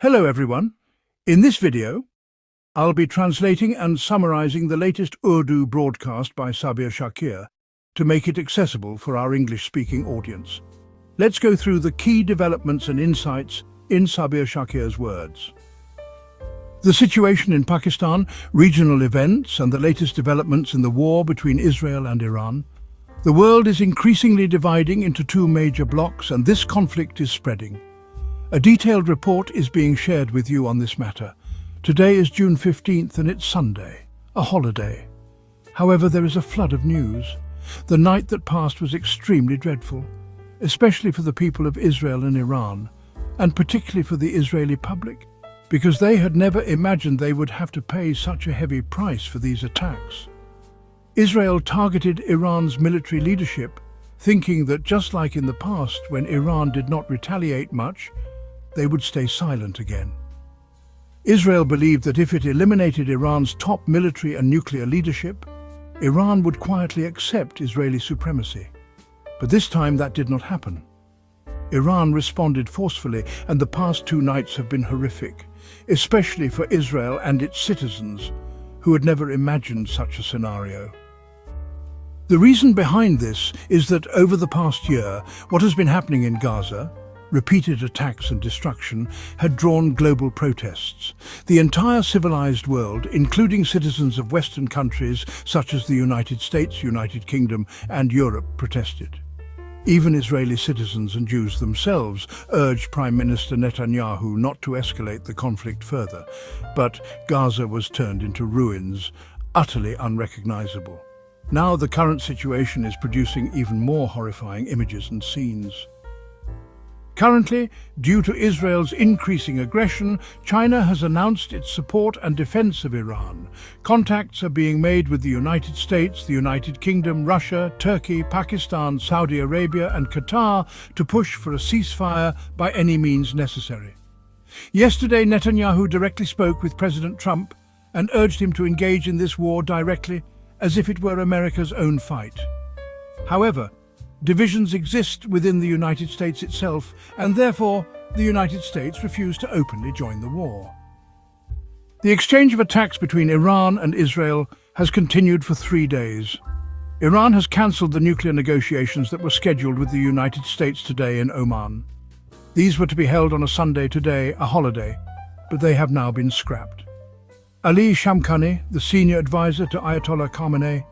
Hello everyone. In this video, I'll be translating and summarizing the latest Urdu broadcast by Sabir Shakir to make it accessible for our English-speaking audience. Let's go through the key developments and insights in Sabir Shakir's words. The situation in Pakistan, regional events, and the latest developments in the war between Israel and Iran. The world is increasingly dividing into two major blocs, and this conflict is spreading. A detailed report is being shared with you on this matter. Today is June 15th and it's Sunday, a holiday. However, there is a flood of news. The night that passed was extremely dreadful, especially for the people of Israel and Iran, and particularly for the Israeli public, because they had never imagined they would have to pay such a heavy price for these attacks. Israel targeted Iran's military leadership, thinking that just like in the past when Iran did not retaliate much, they would stay silent again. Israel believed that if it eliminated Iran's top military and nuclear leadership, Iran would quietly accept Israeli supremacy. But this time that did not happen. Iran responded forcefully, and the past 2 nights have been horrific, especially for Israel and its citizens, who had never imagined such a scenario. The reason behind this is that over the past year, what has been happening in Gaza, repeated attacks and destruction, had drawn global protests. The entire civilized world, including citizens of Western countries such as the United States, United Kingdom, and Europe, protested. Even Israeli citizens and Jews themselves urged Prime Minister Netanyahu not to escalate the conflict further, but Gaza was turned into ruins, utterly unrecognizable. Now the current situation is producing even more horrifying images and scenes. Currently, due to Israel's increasing aggression, China has announced its support and defense of Iran. Contacts are being made with the United States, the United Kingdom, Russia, Turkey, Pakistan, Saudi Arabia, and Qatar to push for a ceasefire by any means necessary. Yesterday, Netanyahu directly spoke with President Trump and urged him to engage in this war directly, as if it were America's own fight. However, divisions exist within the United States itself, and therefore the United States refused to openly join the war. The exchange of attacks between Iran and Israel has continued for 3 days. Iran has cancelled the nuclear negotiations that were scheduled with the United States today in Oman. These were to be held on a Sunday today, a holiday, but they have now been scrapped. Ali Shamkhani, the senior advisor to Ayatollah Khamenei,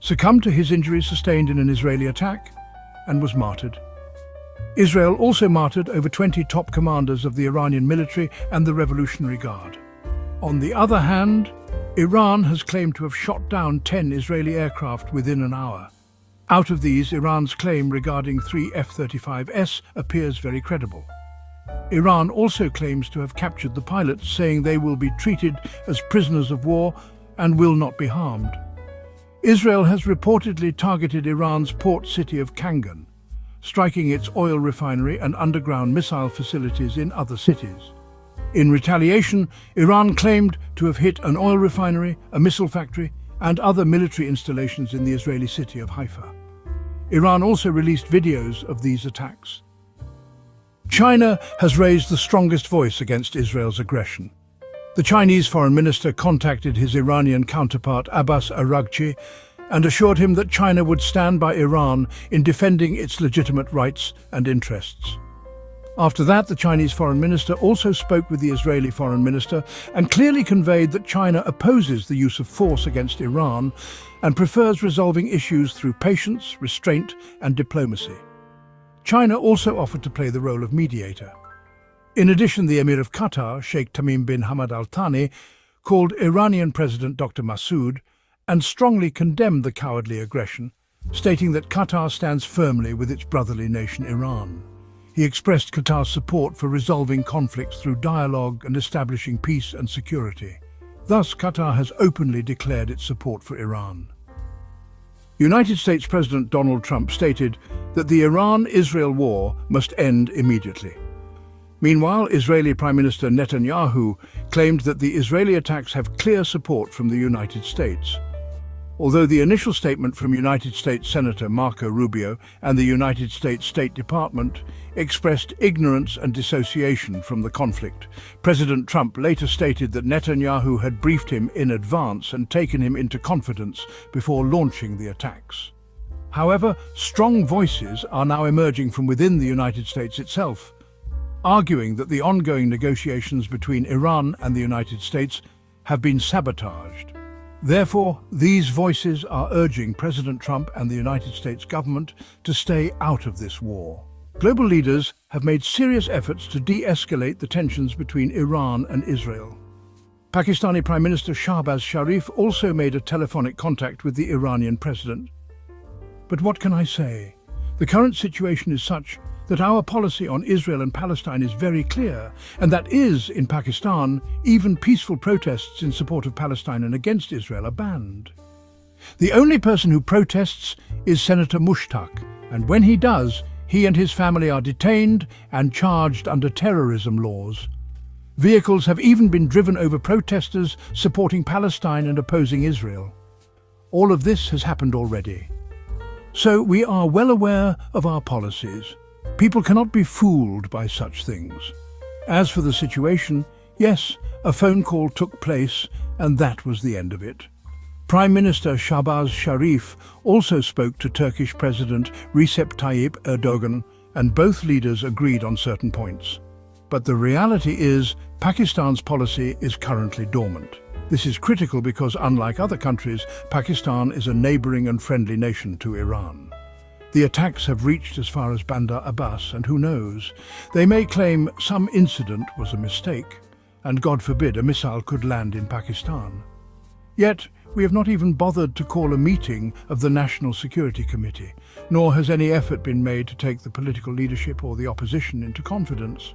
succumbed to his injuries sustained in an Israeli attack and was martyred. Israel also martyred over 20 top commanders of the Iranian military and the Revolutionary Guard. On the other hand, Iran has claimed to have shot down 10 Israeli aircraft within an hour. Out of these, Iran's claim regarding 3 F-35s appears very credible. Iran also claims to have captured the pilots, saying they will be treated as prisoners of war and will not be harmed. Israel has reportedly targeted Iran's port city of Kangan, striking its oil refinery and underground missile facilities in other cities. In retaliation, Iran claimed to have hit an oil refinery, a missile factory, and other military installations in the Israeli city of Haifa. Iran also released videos of these attacks. China has raised the strongest voice against Israel's aggression. The Chinese foreign minister contacted his Iranian counterpart Abbas Araghchi and assured him that China would stand by Iran in defending its legitimate rights and interests. After that, the Chinese foreign minister also spoke with the Israeli foreign minister and clearly conveyed that China opposes the use of force against Iran and prefers resolving issues through patience, restraint, and diplomacy. China also offered to play the role of mediator. In addition, the Emir of Qatar, Sheikh Tamim bin Hamad Al Thani, called Iranian President Dr. Massoud and strongly condemned the cowardly aggression, stating that Qatar stands firmly with its brotherly nation Iran. He expressed Qatar's support for resolving conflicts through dialogue and establishing peace and security. Thus, Qatar has openly declared its support for Iran. United States President Donald Trump stated that the Iran-Israel war must end immediately. Meanwhile, Israeli Prime Minister Netanyahu claimed that the Israeli attacks have clear support from the United States. Although the initial statement from United States Senator Marco Rubio and the United States State Department expressed ignorance and dissociation from the conflict, President Trump later stated that Netanyahu had briefed him in advance and taken him into confidence before launching the attacks. However, strong voices are now emerging from within the United States itself, arguing that the ongoing negotiations between Iran and the United States have been sabotaged. Therefore, these voices are urging President Trump and the United States government to stay out of this war. Global leaders have made serious efforts to de-escalate the tensions between Iran and Israel. Pakistani Prime Minister Shahbaz Sharif also made a telephonic contact with the Iranian president. But what can I say? The current situation is such that our policy on Israel and Palestine is very clear, and that is, in Pakistan, even peaceful protests in support of Palestine and against Israel are banned. The only person who protests is Senator Mushtaq, and when he does, he and his family are detained and charged under terrorism laws. Vehicles have even been driven over protesters supporting Palestine and opposing Israel. All of this has happened already. So we are well aware of our policies. People cannot be fooled by such things. As for the situation, yes, a phone call took place, and that was the end of it. Prime Minister Shahbaz Sharif also spoke to Turkish President Recep Tayyip Erdogan, and both leaders agreed on certain points. But the reality is, Pakistan's policy is currently dormant. This is critical because, unlike other countries, Pakistan is a neighboring and friendly nation to Iran. The attacks have reached as far as Bandar Abbas, and who knows, they may claim some incident was a mistake, and God forbid a missile could land in Pakistan. Yet, we have not even bothered to call a meeting of the National Security Committee, nor has any effort been made to take the political leadership or the opposition into confidence.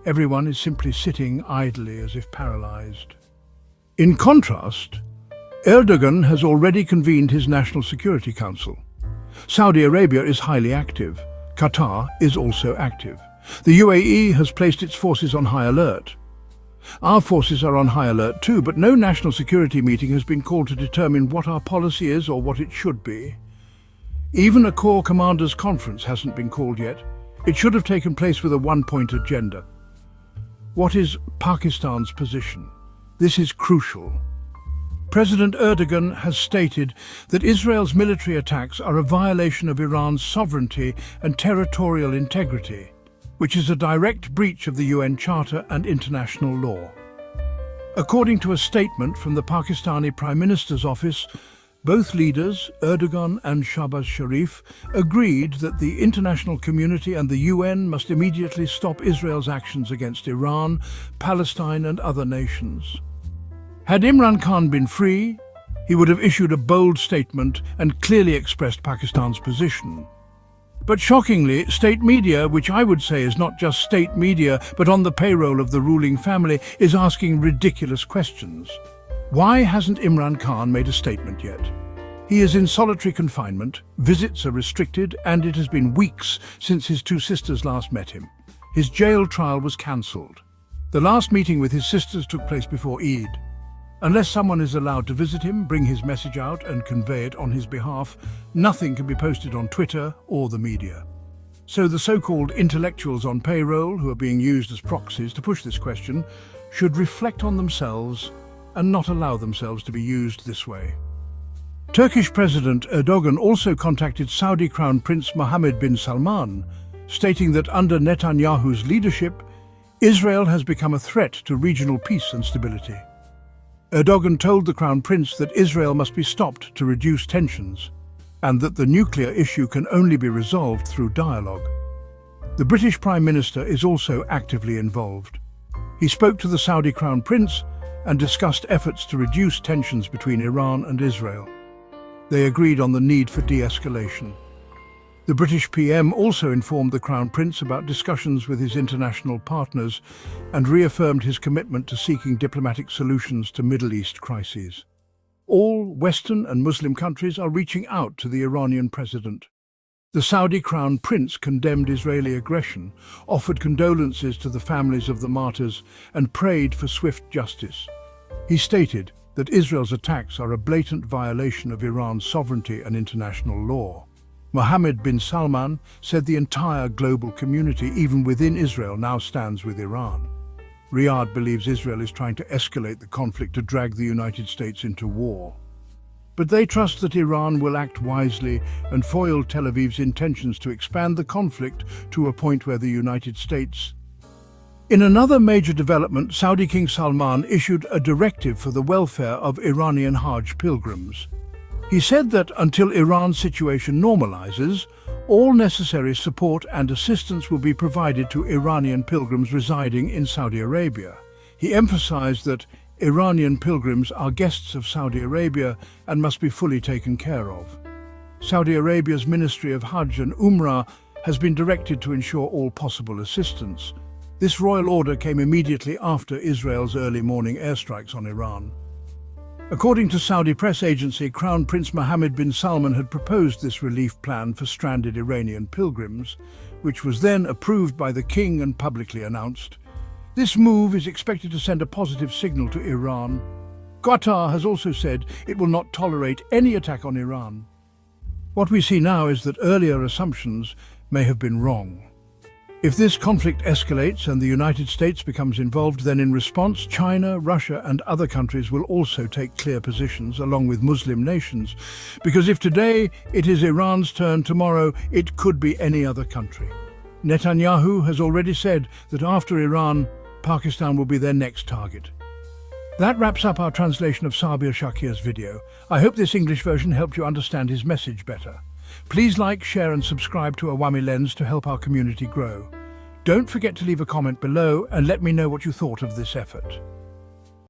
Everyone is simply sitting idly as if paralyzed. In contrast, Erdogan has already convened his National Security Council. Saudi Arabia is highly active. Qatar is also active. The UAE has placed its forces on high alert. Our forces are on high alert too, but no national security meeting has been called to determine what our policy is or what it should be. Even a Corps Commanders Conference hasn't been called yet. It should have taken place with a one-point agenda. What is Pakistan's position? This is crucial. President Erdogan has stated that Israel's military attacks are a violation of Iran's sovereignty and territorial integrity, which is a direct breach of the UN Charter and international law. According to a statement from the Pakistani Prime Minister's office, both leaders, Erdogan and Shahbaz Sharif, agreed that the international community and the UN must immediately stop Israel's actions against Iran, Palestine and other nations. Had Imran Khan been free, he would have issued a bold statement and clearly expressed Pakistan's position. But shockingly, state media, which I would say is not just state media but on the payroll of the ruling family, is asking ridiculous questions. Why hasn't Imran Khan made a statement yet? He is in solitary confinement, visits are restricted, and it has been weeks since his two sisters last met him. His jail trial was cancelled. The last meeting with his sisters took place before Eid. Unless someone is allowed to visit him, bring his message out and convey it on his behalf, nothing can be posted on Twitter or the media. So the so-called intellectuals on payroll, who are being used as proxies to push this question, should reflect on themselves and not allow themselves to be used this way. Turkish President Erdogan also contacted Saudi Crown Prince Mohammed bin Salman, stating that under Netanyahu's leadership, Israel has become a threat to regional peace and stability. Erdogan told the Crown Prince that Israel must be stopped to reduce tensions, and that the nuclear issue can only be resolved through dialogue. The British Prime Minister is also actively involved. He spoke to the Saudi Crown Prince and discussed efforts to reduce tensions between Iran and Israel. They agreed on the need for de-escalation. The British PM also informed the Crown Prince about discussions with his international partners and reaffirmed his commitment to seeking diplomatic solutions to Middle East crises. All Western and Muslim countries are reaching out to the Iranian president. The Saudi Crown Prince condemned Israeli aggression, offered condolences to the families of the martyrs, and prayed for swift justice. He stated, that Israel's attacks are a blatant violation of Iran's sovereignty and international law. Mohammed bin Salman said the entire global community, even within Israel, now stands with Iran. Riyadh believes Israel is trying to escalate the conflict to drag the United States into war. But they trust that Iran will act wisely and foil Tel Aviv's intentions to expand the conflict to a point where the United States... In another major development, Saudi King Salman issued a directive for the welfare of Iranian Hajj pilgrims. He said that until Iran's situation normalizes, all necessary support and assistance will be provided to Iranian pilgrims residing in Saudi Arabia. He emphasized that Iranian pilgrims are guests of Saudi Arabia and must be fully taken care of. Saudi Arabia's Ministry of Hajj and Umrah has been directed to ensure all possible assistance. This royal order came immediately after Israel's early morning airstrikes on Iran. According to Saudi press agency, Crown Prince Mohammed bin Salman had proposed this relief plan for stranded Iranian pilgrims, which was then approved by the king and publicly announced. This move is expected to send a positive signal to Iran. Qatar has also said it will not tolerate any attack on Iran. What we see now is that earlier assumptions may have been wrong. If this conflict escalates and the United States becomes involved, then in response, China, Russia and other countries will also take clear positions along with Muslim nations. Because if today it is Iran's turn, tomorrow it could be any other country. Netanyahu has already said that after Iran, Pakistan will be their next target. That wraps up our translation of Sabir Shakir's video. I hope this English version helped you understand his message better. Please like, share and subscribe to Awami Lens to help our community grow. Don't forget to leave a comment below and let me know what you thought of this effort.